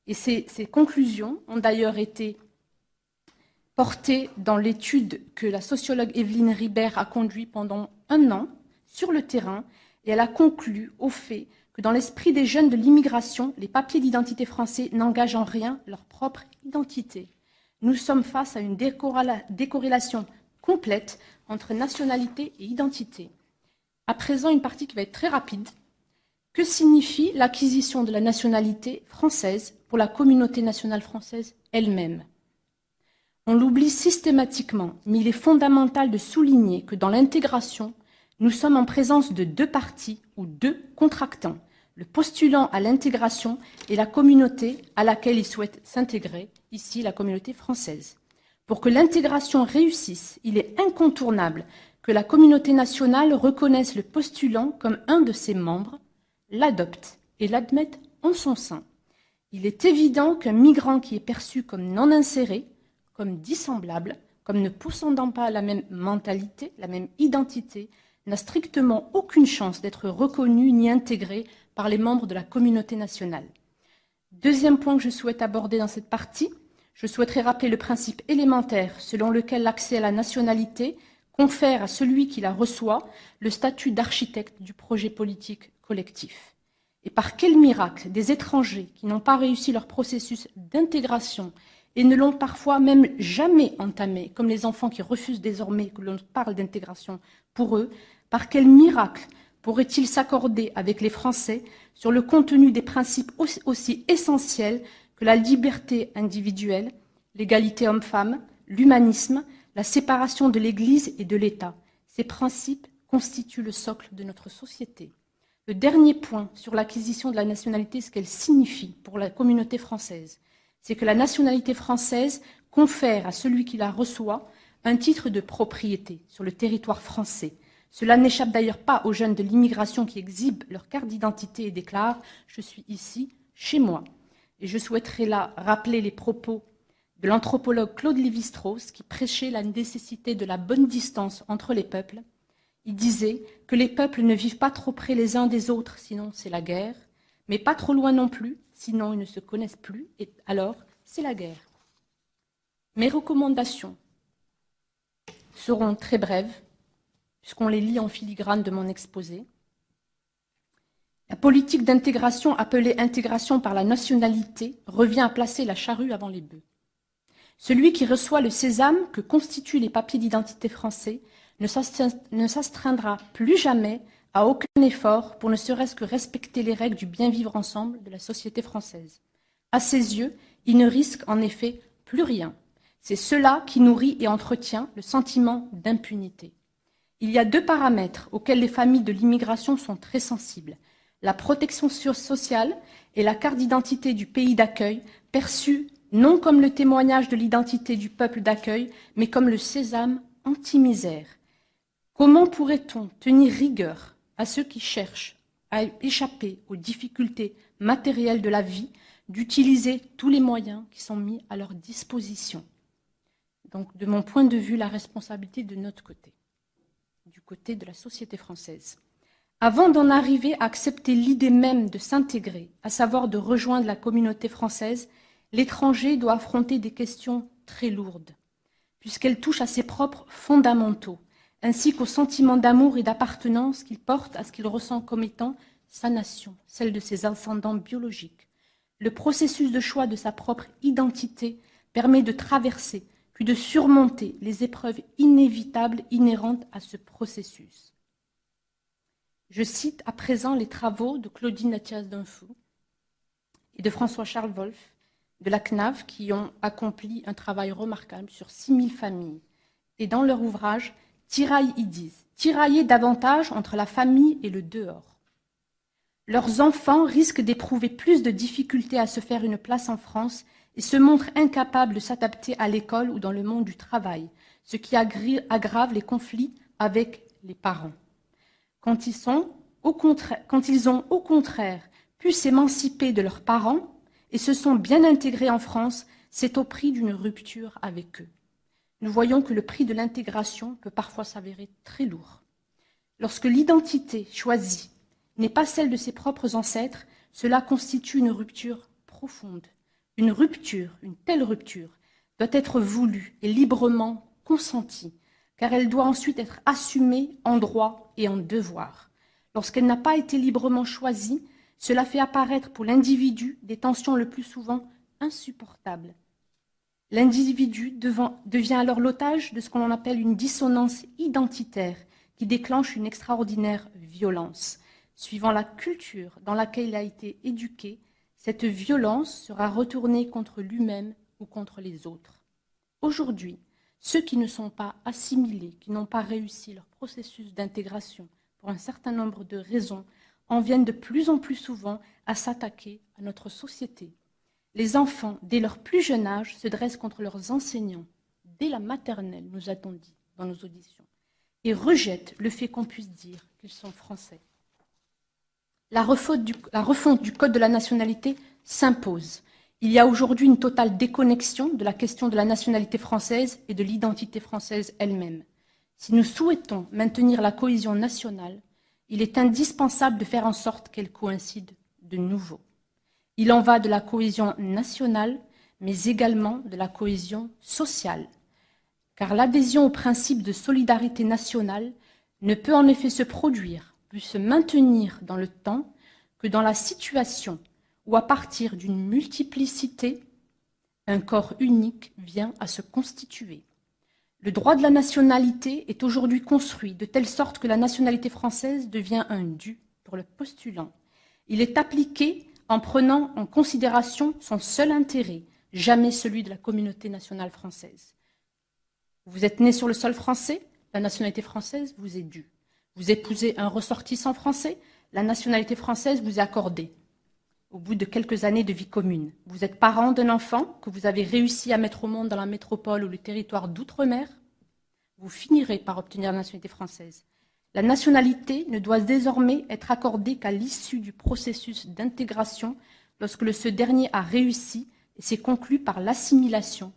Et ces conclusions ont d'ailleurs été portée dans l'étude que la sociologue Evelyne Ribert a conduite pendant 1 an sur le terrain, et elle a conclu au fait que dans l'esprit des jeunes de l'immigration, les papiers d'identité français n'engagent en rien leur propre identité. Nous sommes face à une décorrélation complète entre nationalité et identité. À présent, une partie qui va être très rapide. Que signifie l'acquisition de la nationalité française pour la communauté nationale française elle-même ? On l'oublie systématiquement, mais il est fondamental de souligner que dans l'intégration, nous sommes en présence de 2 parties ou 2 contractants, le postulant à l'intégration et la communauté à laquelle il souhaite s'intégrer, ici la communauté française. Pour que l'intégration réussisse, il est incontournable que la communauté nationale reconnaisse le postulant comme un de ses membres, l'adopte et l'admette en son sein. Il est évident qu'un migrant qui est perçu comme non inséré, comme dissemblable, comme ne possédant pas la même mentalité, la même identité, n'a strictement aucune chance d'être reconnu ni intégré par les membres de la communauté nationale. Deuxième point que je souhaite aborder dans cette partie, je souhaiterais rappeler le principe élémentaire selon lequel l'accès à la nationalité confère à celui qui la reçoit le statut d'architecte du projet politique collectif. Et par quel miracle des étrangers qui n'ont pas réussi leur processus d'intégration et ne l'ont parfois même jamais entamé, comme les enfants qui refusent désormais que l'on parle d'intégration pour eux, par quel miracle pourraient-ils s'accorder avec les Français sur le contenu des principes aussi essentiels que la liberté individuelle, l'égalité homme-femme, l'humanisme, la séparation de l'Église et de l'État? Ces principes constituent le socle de notre société. Le dernier point sur l'acquisition de la nationalité, ce qu'elle signifie pour la communauté française, c'est que la nationalité française confère à celui qui la reçoit un titre de propriété sur le territoire français. Cela n'échappe d'ailleurs pas aux jeunes de l'immigration qui exhibent leur carte d'identité et déclarent « Je suis ici, chez moi ». Et je souhaiterais là rappeler les propos de l'anthropologue Claude Lévi-Strauss qui prêchait la nécessité de la bonne distance entre les peuples. Il disait que les peuples ne vivent pas trop près les uns des autres, sinon c'est la guerre, mais pas trop loin non plus, sinon ils ne se connaissent plus, et alors c'est la guerre. Mes recommandations seront très brèves, puisqu'on les lit en filigrane de mon exposé. La politique d'intégration, appelée intégration par la nationalité, revient à placer la charrue avant les bœufs. Celui qui reçoit le sésame que constituent les papiers d'identité français ne s'astreindra plus jamais à aucun effort pour ne serait-ce que respecter les règles du bien vivre ensemble de la société française. À ses yeux, il ne risque en effet plus rien. C'est cela qui nourrit et entretient le sentiment d'impunité. Il y a 2 paramètres auxquels les familles de l'immigration sont très sensibles. La protection sociale et la carte d'identité du pays d'accueil, perçue non comme le témoignage de l'identité du peuple d'accueil, mais comme le sésame anti-misère. Comment pourrait-on tenir rigueur à ceux qui cherchent à échapper aux difficultés matérielles de la vie, d'utiliser tous les moyens qui sont mis à leur disposition? Donc, de mon point de vue, la responsabilité de notre côté, du côté de la société française. Avant d'en arriver à accepter l'idée même de s'intégrer, à savoir de rejoindre la communauté française, l'étranger doit affronter des questions très lourdes, puisqu'elles touchent à ses propres fondamentaux, ainsi qu'au sentiment d'amour et d'appartenance qu'il porte à ce qu'il ressent comme étant sa nation, celle de ses ascendants biologiques. Le processus de choix de sa propre identité permet de traverser, puis de surmonter les épreuves inévitables inhérentes à ce processus. Je cite à présent les travaux de Claudine Athias-Dunfou et de François-Charles Wolff de la CNAV qui ont accompli un travail remarquable sur 6000 familles. Et dans leur ouvrage, ils disent « Tirailler davantage entre la famille et le dehors ». Leurs enfants risquent d'éprouver plus de difficultés à se faire une place en France et se montrent incapables de s'adapter à l'école ou dans le monde du travail, ce qui aggrave les conflits avec les parents. Quand ils ont au contraire pu s'émanciper de leurs parents et se sont bien intégrés en France, c'est au prix d'une rupture avec eux. Nous voyons que le prix de l'intégration peut parfois s'avérer très lourd. Lorsque l'identité choisie n'est pas celle de ses propres ancêtres, cela constitue une rupture profonde, Une rupture, une telle rupture, doit être voulue et librement consentie, car elle doit ensuite être assumée en droit et en devoir. Lorsqu'elle n'a pas été librement choisie, cela fait apparaître pour l'individu des tensions le plus souvent insupportables. L'individu devient alors l'otage de ce qu'on appelle une dissonance identitaire qui déclenche une extraordinaire violence. Suivant la culture dans laquelle il a été éduqué, cette violence sera retournée contre lui-même ou contre les autres. Aujourd'hui, ceux qui ne sont pas assimilés, qui n'ont pas réussi leur processus d'intégration pour un certain nombre de raisons, en viennent de plus en plus souvent à s'attaquer à notre société. Les enfants, dès leur plus jeune âge, se dressent contre leurs enseignants, dès la maternelle, nous a-t-on dit dans nos auditions, et rejettent le fait qu'on puisse dire qu'ils sont français. La refonte du Code de la nationalité s'impose. Il y a aujourd'hui une totale déconnexion de la question de la nationalité française et de l'identité française elle-même. Si nous souhaitons maintenir la cohésion nationale, il est indispensable de faire en sorte qu'elle coïncide de nouveau. Il en va de la cohésion nationale, mais également de la cohésion sociale. Car l'adhésion au principe de solidarité nationale ne peut en effet se produire, puis se maintenir dans le temps, que dans la situation où, à partir d'une multiplicité, un corps unique vient à se constituer. Le droit de la nationalité est aujourd'hui construit de telle sorte que la nationalité française devient un dû pour le postulant. Il est appliqué en prenant en considération son seul intérêt, jamais celui de la communauté nationale française. Vous êtes né sur le sol français, la nationalité française vous est due. Vous épousez un ressortissant français, la nationalité française vous est accordée. Au bout de quelques années de vie commune, vous êtes parent d'un enfant que vous avez réussi à mettre au monde dans la métropole ou le territoire d'outre-mer, vous finirez par obtenir la nationalité française. La nationalité ne doit désormais être accordée qu'à l'issue du processus d'intégration, lorsque ce dernier a réussi et s'est conclu par l'assimilation,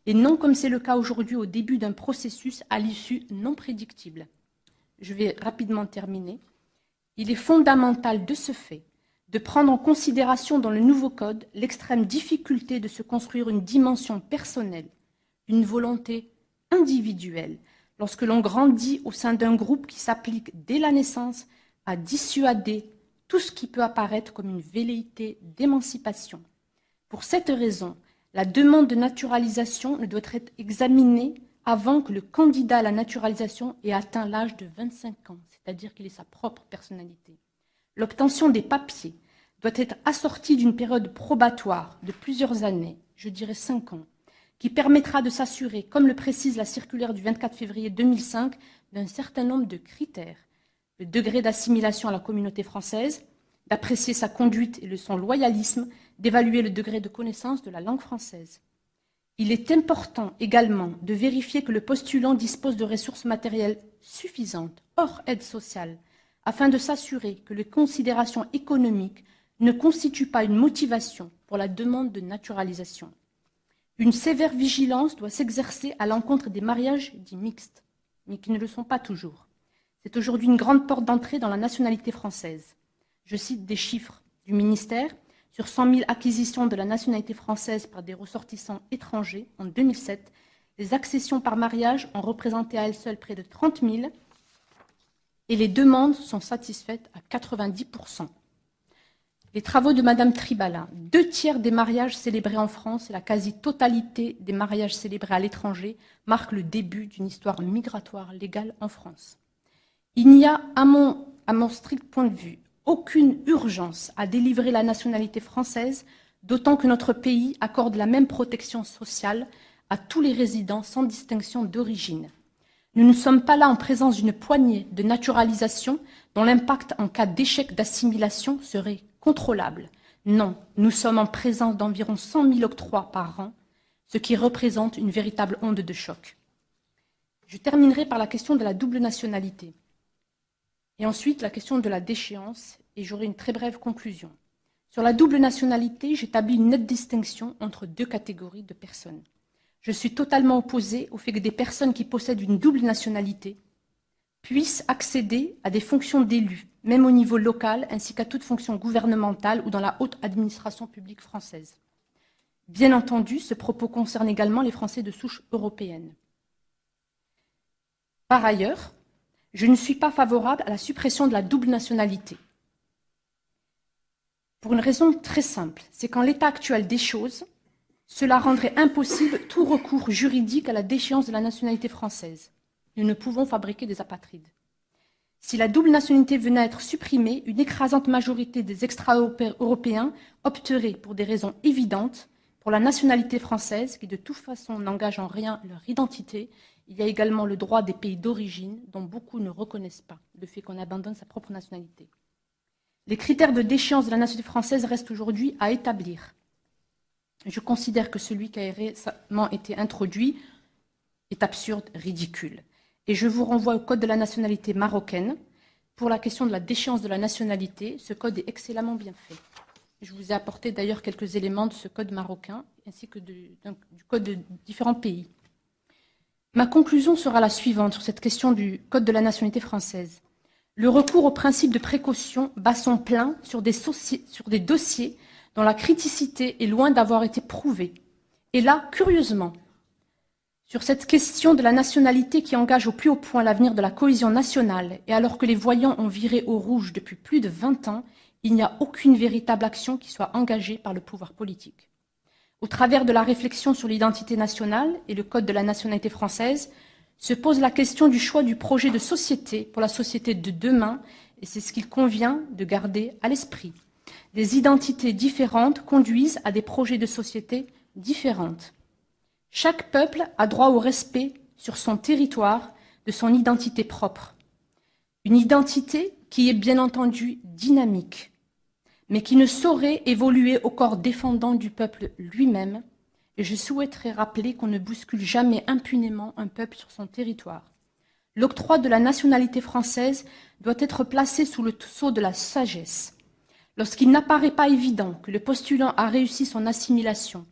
et non comme c'est le cas aujourd'hui au début d'un processus à l'issue non prédictible. Je vais rapidement terminer. Il est fondamental de ce fait de prendre en considération dans le nouveau code l'extrême difficulté de se construire une dimension personnelle, une volonté individuelle, lorsque l'on grandit au sein d'un groupe qui s'applique dès la naissance à dissuader tout ce qui peut apparaître comme une velléité d'émancipation. Pour cette raison, la demande de naturalisation ne doit être examinée avant que le candidat à la naturalisation ait atteint l'âge de 25 ans, c'est-à-dire qu'il ait sa propre personnalité. L'obtention des papiers doit être assortie d'une période probatoire de plusieurs années, je dirais 5 ans, qui permettra de s'assurer, comme le précise la circulaire du 24 février 2005, d'un certain nombre de critères. Le degré d'assimilation à la communauté française, d'apprécier sa conduite et son loyalisme, d'évaluer le degré de connaissance de la langue française. Il est important également de vérifier que le postulant dispose de ressources matérielles suffisantes, hors aide sociale, afin de s'assurer que les considérations économiques ne constituent pas une motivation pour la demande de naturalisation. Une sévère vigilance doit s'exercer à l'encontre des mariages dits mixtes, mais qui ne le sont pas toujours. C'est aujourd'hui une grande porte d'entrée dans la nationalité française. Je cite des chiffres du ministère. Sur 100 000 acquisitions de la nationalité française par des ressortissants étrangers en 2007, les accessions par mariage ont représenté à elles seules près de 30 000 et les demandes sont satisfaites à 90%. Les travaux de Madame Tribala, 2/3 des mariages célébrés en France et la quasi-totalité des mariages célébrés à l'étranger marquent le début d'une histoire migratoire légale en France. Il n'y a, à mon strict point de vue, aucune urgence à délivrer la nationalité française, d'autant que notre pays accorde la même protection sociale à tous les résidents sans distinction d'origine. Nous ne sommes pas là en présence d'une poignée de naturalisation dont l'impact en cas d'échec d'assimilation serait contrôlable. Non, nous sommes en présence d'environ 100 000 octrois par an, ce qui représente une véritable onde de choc. Je terminerai par la question de la double nationalité. Et ensuite, la question de la déchéance, et j'aurai une très brève conclusion. Sur la double nationalité, j'établis une nette distinction entre deux catégories de personnes. Je suis totalement opposée au fait que des personnes qui possèdent une double nationalité puissent accéder à des fonctions d'élus, même au niveau local, ainsi qu'à toute fonction gouvernementale ou dans la haute administration publique française. Bien entendu, ce propos concerne également les Français de souche européenne. Par ailleurs, je ne suis pas favorable à la suppression de la double nationalité. Pour une raison très simple, c'est qu'en l'état actuel des choses, cela rendrait impossible tout recours juridique à la déchéance de la nationalité française. Nous ne pouvons fabriquer des apatrides. Si la double nationalité venait à être supprimée, une écrasante majorité des extra-européens opterait, pour des raisons évidentes, pour la nationalité française, qui de toute façon n'engage en rien leur identité. Il y a également le droit des pays d'origine, dont beaucoup ne reconnaissent pas le fait qu'on abandonne sa propre nationalité. Les critères de déchéance de la nationalité française restent aujourd'hui à établir. Je considère que celui qui a récemment été introduit est absurde, ridicule. Et je vous renvoie au code de la nationalité marocaine. Pour la question de la déchéance de la nationalité, ce code est excellemment bien fait. Je vous ai apporté d'ailleurs quelques éléments de ce code marocain, ainsi que du code de différents pays. Ma conclusion sera la suivante sur cette question du code de la nationalité française. Le recours au principe de précaution bat son plein sur des dossiers dont la criticité est loin d'avoir été prouvée. Et là, curieusement, sur cette question de la nationalité qui engage au plus haut point l'avenir de la cohésion nationale, et alors que les voyants ont viré au rouge depuis plus de 20 ans, il n'y a aucune véritable action qui soit engagée par le pouvoir politique. Au travers de la réflexion sur l'identité nationale et le code de la nationalité française, se pose la question du choix du projet de société pour la société de demain, et c'est ce qu'il convient de garder à l'esprit. Des identités différentes conduisent à des projets de société différentes. Chaque peuple a droit au respect sur son territoire de son identité propre. Une identité qui est bien entendu dynamique, mais qui ne saurait évoluer au corps défendant du peuple lui-même. Et je souhaiterais rappeler qu'on ne bouscule jamais impunément un peuple sur son territoire. L'octroi de la nationalité française doit être placé sous le sceau de la sagesse. Lorsqu'il n'apparaît pas évident que le postulant a réussi son assimilation,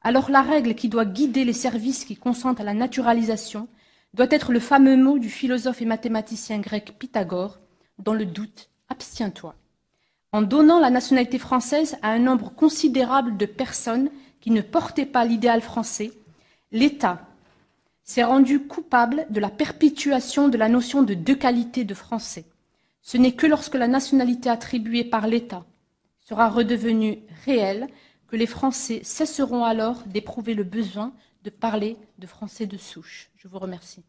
alors la règle qui doit guider les services qui consentent à la naturalisation doit être le fameux mot du philosophe et mathématicien grec Pythagore, dans le doute, abstiens-toi. En donnant la nationalité française à un nombre considérable de personnes qui ne portaient pas l'idéal français, l'État s'est rendu coupable de la perpétuation de la notion de deux qualités de français. Ce n'est que lorsque la nationalité attribuée par l'État sera redevenue réelle que les Français cesseront alors d'éprouver le besoin de parler de français de souche. Je vous remercie.